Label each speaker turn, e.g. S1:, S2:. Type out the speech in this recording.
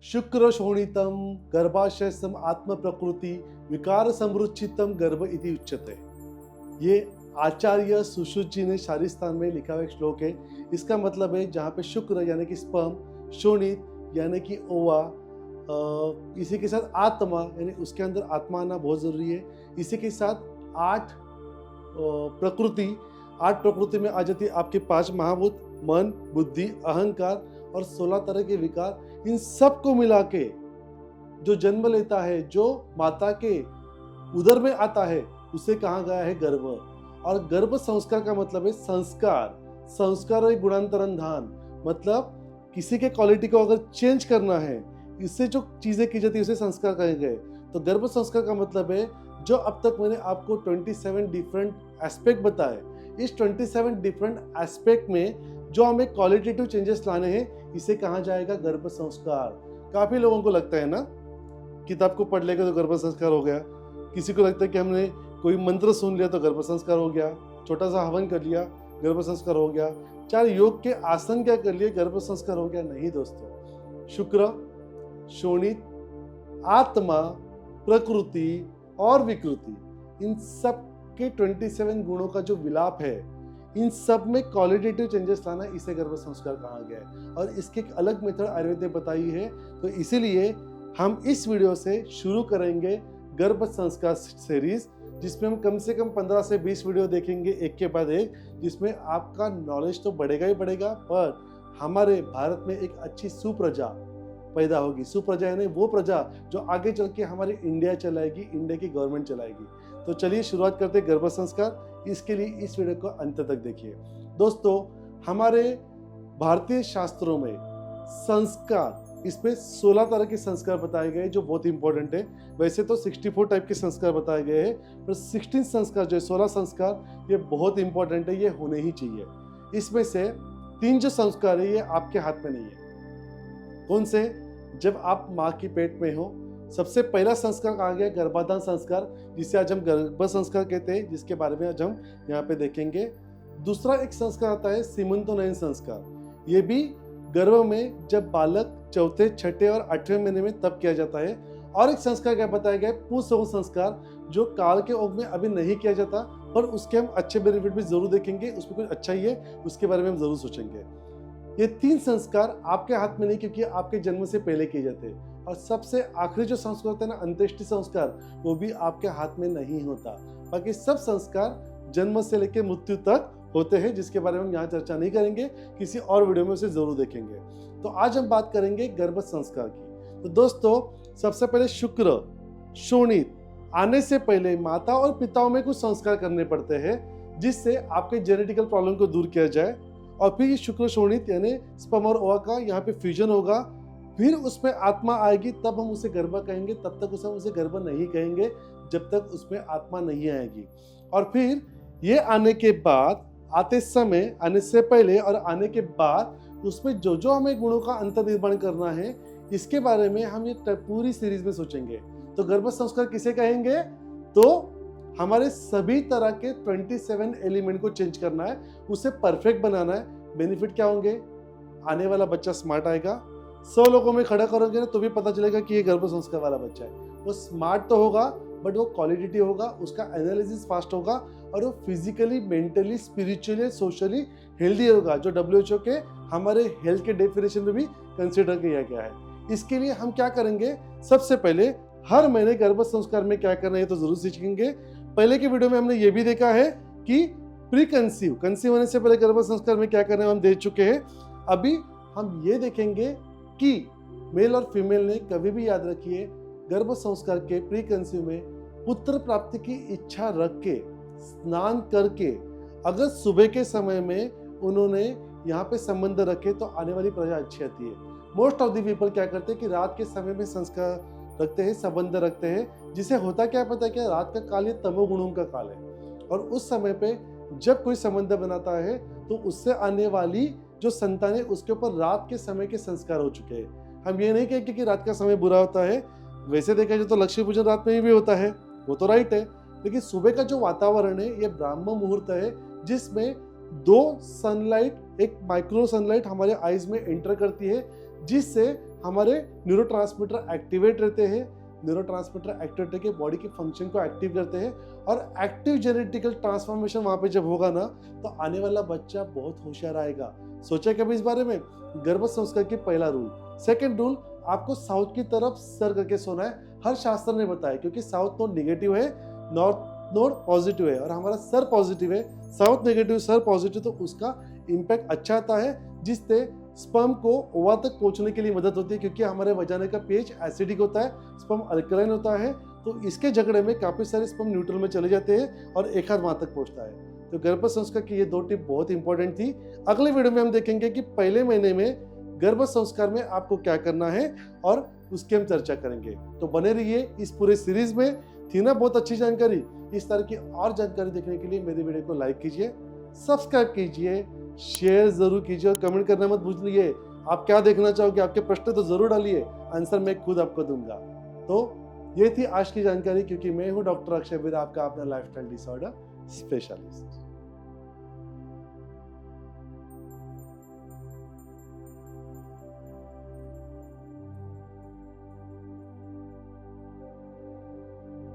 S1: शुक्र शोणितम गर्भाशयसम आत्म प्रकृति विकार समृच्छितम गर्भ इति उच्यते। ये आचार्य सुश्रुत जी ने शारीस्थान में लिखा हुआ एक श्लोक है। इसका मतलब है जहाँ पे शुक्र यानी कि स्पर्म, शोणित यानी कि ओवा, इसी के साथ आत्मा यानी उसके अंदर आत्मा आना बहुत जरूरी है। इसी के साथ आठ प्रकृति में आ जाती है आपके 5 महाभूत, मन, बुद्धि, अहंकार और 16 तरह के विकार। इन सब को मिला के जो जन्म लेता है, जो माता के उदर में आता है, उसे कहा गया है गर्भ। और गर्भ संस्कार का मतलब है संस्कार और गुणांतरंधान, मतलब किसी के क्वालिटी को अगर चेंज करना है, इससे जो चीजें की जाती है उसे संस्कार कहे गए। तो गर्भ संस्कार का मतलब है जो अब तक मैंने आपको 27 डिफरेंट एस्पेक्ट बताए, इस 27 डिफरेंट एस्पेक्ट में जो हमें क्वालिटेटिव चेंजेस लाने हैं, इसे कहा जाएगा गर्भ संस्कार। काफी लोगों को लगता है ना, किताब को पढ़ लेगा तो गर्भ संस्कार हो गया। किसी को लगता है कि हमने कोई मंत्र सुन लिया तो गर्भ संस्कार हो गया, छोटा सा हवन कर लिया गर्भ संस्कार हो गया, 4 योग के आसन क्या कर लिए गर्भ संस्कार हो गया। नहीं दोस्तों, शुक्र, शोणित, आत्मा, प्रकृति और विकृति, इन सब के 27 गुणों का जो विलाप है, इन सब में क्वालिटेटिव चेंजेस लाना, इसे गर्भ संस्कार कहा गया है। और इसकी एक अलग मेथड आयुर्वेद ने बताई है। तो इसीलिए हम इस वीडियो से शुरू करेंगे गर्भ संस्कार सीरीज, जिसमें हम कम से कम 15 से 20 वीडियो देखेंगे एक के बाद एक, जिसमें आपका नॉलेज तो बढ़ेगा ही बढ़ेगा, पर हमारे भारत में एक अच्छी सुप्रजा पैदा होगी। सुप्रजा यानी वो प्रजा जो आगे चल के हमारी इंडिया चलाएगी, इंडिया की गवर्नमेंट चलाएगी। तो चलिए शुरुआत करते हैं गर्भ संस्कार। इसके लिए इस वीडियो को अंत तक देखिए। दोस्तों, हमारे भारतीय शास्त्रों में संस्कार, इसमें 16 तरह के संस्कार बताए गए जो बहुत इंपॉर्टेंट है। वैसे तो 64 टाइप के संस्कार बताए गए हैं, पर 16 संस्कार जो 16 संस्कार, ये बहुत इंपॉर्टेंट है, ये होने ही चाहिए। इसमें से 3 जो संस्कार है ये आपके हाथ में नहीं है। कौन से? जब आप माँ की पेट में हो, सबसे पहला संस्कार कहा गया गर्भाधान संस्कार, जिसे आज हम गर्भ संस्कार कहते हैं, जिसके बारे में आज हम यहाँ पे देखेंगे। दूसरा एक संस्कार आता है सीमंतोनयन संस्कार। ये भी गर्भ में जब बालक 4थे, 6ठे और 8वें महीने में तब किया जाता है। और एक संस्कार क्या बताया गया है, पुंसवन संस्कार, जो काल के ओग में अभी नहीं किया जाता, पर उसके हम अच्छे बेनिफिट भी जरूर देखेंगे। उसमें कुछ अच्छा ही है, उसके बारे में हम जरूर सोचेंगे। ये 3 संस्कार आपके हाथ में नहीं, क्योंकि आपके जन्म से पहले किए जाते हैं। और सबसे आखिरी जो संस्कार होता है ना, अंत्येष्टि संस्कार, वो भी आपके हाथ में नहीं होता। बाकी सब संस्कार जन्म से लेकर मृत्यु तक होते हैं, जिसके बारे में हम यहाँ चर्चा नहीं करेंगे, किसी और वीडियो में उसे जरूर देखेंगे। तो आज हम बात करेंगे गर्भ संस्कार की। तो दोस्तों, सबसे पहले शुक्र, शोणित आने से पहले माता और पिताओं में कुछ संस्कार करने पड़ते हैं, जिससे आपके जेनेटिकल प्रॉब्लम को दूर किया जाए। और फिर ये शुक्र शोणित यानी स्पर्म और ओवा का यहाँ पे फ्यूजन होगा, फिर उसमें आत्मा आएगी, तब हम उसे गर्भ कहेंगे। तब तक उसे गर्भ नहीं कहेंगे जब तक उसमें आत्मा नहीं आएगी। और फिर ये आने के बाद, आते समय, आने से पहले और आने के बाद, उसमें जो जो हमें गुणों का अंतर्निर्माण करना है, इसके बारे में हम ये पूरी सीरीज में सोचेंगे। तो गर्भ संस्कार किसे कहेंगे? तो हमारे सभी तरह के 27 एलिमेंट को चेंज करना है, उसे परफेक्ट बनाना है। बेनिफिट क्या होंगे? आने वाला बच्चा स्मार्ट आएगा। 100 लोगों में खड़ा करोगे ना तो भी पता चलेगा कि ये गर्भ संस्कार वाला बच्चा है। वो स्मार्ट तो होगा, बट वो क्वालिटेटिव होगा, उसका एनालिसिस फास्ट होगा, और वो physically, mentally, spiritually, socially healthy होगा, जो WHO के हमारे हेल्थ के डेफिनेशन में भी कंसिडर किया गया है। इसके लिए हम क्या करेंगे? सबसे पहले हर महीने गर्भ संस्कार में क्या करना है तो जरूर सीखेंगे। पहले की वीडियो में हमने ये भी देखा है कि प्री कंसीव होने से पहले गर्भ संस्कार में क्या करना है, हम देख चुके हैं। अभी हम ये देखेंगे कि मेल और फीमेल ने कभी भी, याद रखिए, गर्भ संस्कार के प्री कंसीव में पुत्र प्राप्ति की इच्छा रख के, स्नान करके, अगर सुबह के समय में उन्होंने यहाँ पे संबंध रखे तो आने वाली प्रजा अच्छी आती है। मोस्ट ऑफ द पीपल क्या करते हैं कि रात के समय में संस्कार रखते हैं, संबंध रखते हैं, जिसे होता क्या पता है, क्या रात का काल ये तमोगुणों का काल है। और उस समय पे जब कोई संबंध बनाता है तो उससे आने वाली जो संतान है, उसके ऊपर रात के समय के संस्कार हो चुके हैं। हम ये नहीं कहेंगे कि रात का समय बुरा होता है। वैसे देखा जाए तो लक्ष्मी पूजन रात में भी होता है, वो तो राइट है, लेकिन सुबह का जो वातावरण है, ये ब्राह्म मुहूर्त है, जिसमें 2 सनलाइट, एक माइक्रो सनलाइट हमारे आईज में एंटर करती है, जिससे हमारे न्यूरोट्रांसमीटर एक्टिवेट रहते हैं। न्यूरोट्रांसमीटर एक्टिवेट करके बॉडी के फंक्शन को एक्टिव करते हैं और एक्टिव जेनेटिकल ट्रांसफॉर्मेशन वहां पे जब होगा ना, तो आने वाला बच्चा बहुत होशियार आएगा। सोचा कभी इस बारे में? गर्भ संस्कार की पहला रूल। सेकंड रूल, आपको साउथ की तरफ सर करके सोना है। हर शास्त्र ने बताया, क्योंकि साउथ नोड नेगेटिव है, नॉर्थ नोड पॉजिटिव है और हमारा सर पॉजिटिव है। साउथ नेगेटिव सर पॉजिटिव, तो उसका इम्पैक्ट अच्छा आता है, जिससे स्पर्म को ओवा तक पहुंचने के लिए मदद होती है, क्योंकि हमारे वजाना का पीएच एसिडिक होता है, स्पर्म अल्कलाइन होता है। तो इसके झगड़े में काफी सारे स्पर्म न्यूट्रल में चले जाते हैं और एक हाथ वहां तक पहुंचता है। तो गर्भ संस्कार की ये 2 टिप बहुत इंपॉर्टेंट थी। अगले वीडियो में हम देखेंगे कि पहले महीने में गर्भ संस्कार में आपको क्या करना है और उसकी हम चर्चा करेंगे। तो बने रहिए इस पूरे सीरीज में। थी ना बहुत अच्छी जानकारी? इस तरह की और जानकारी देखने के लिए मेरे वीडियो को लाइक कीजिए, सब्सक्राइब कीजिए, शेयर जरूर कीजिए और कमेंट करना मत भूलिए। आप क्या देखना चाहोगे, आपके प्रश्न तो जरूर डालिए, आंसर मैं खुद आपको दूंगा। तो ये थी आज की जानकारी, क्योंकि मैं हूं डॉक्टर अक्षय वीर, आपका अपना लाइफस्टाइल डिसऑर्डर स्पेशलिस्ट।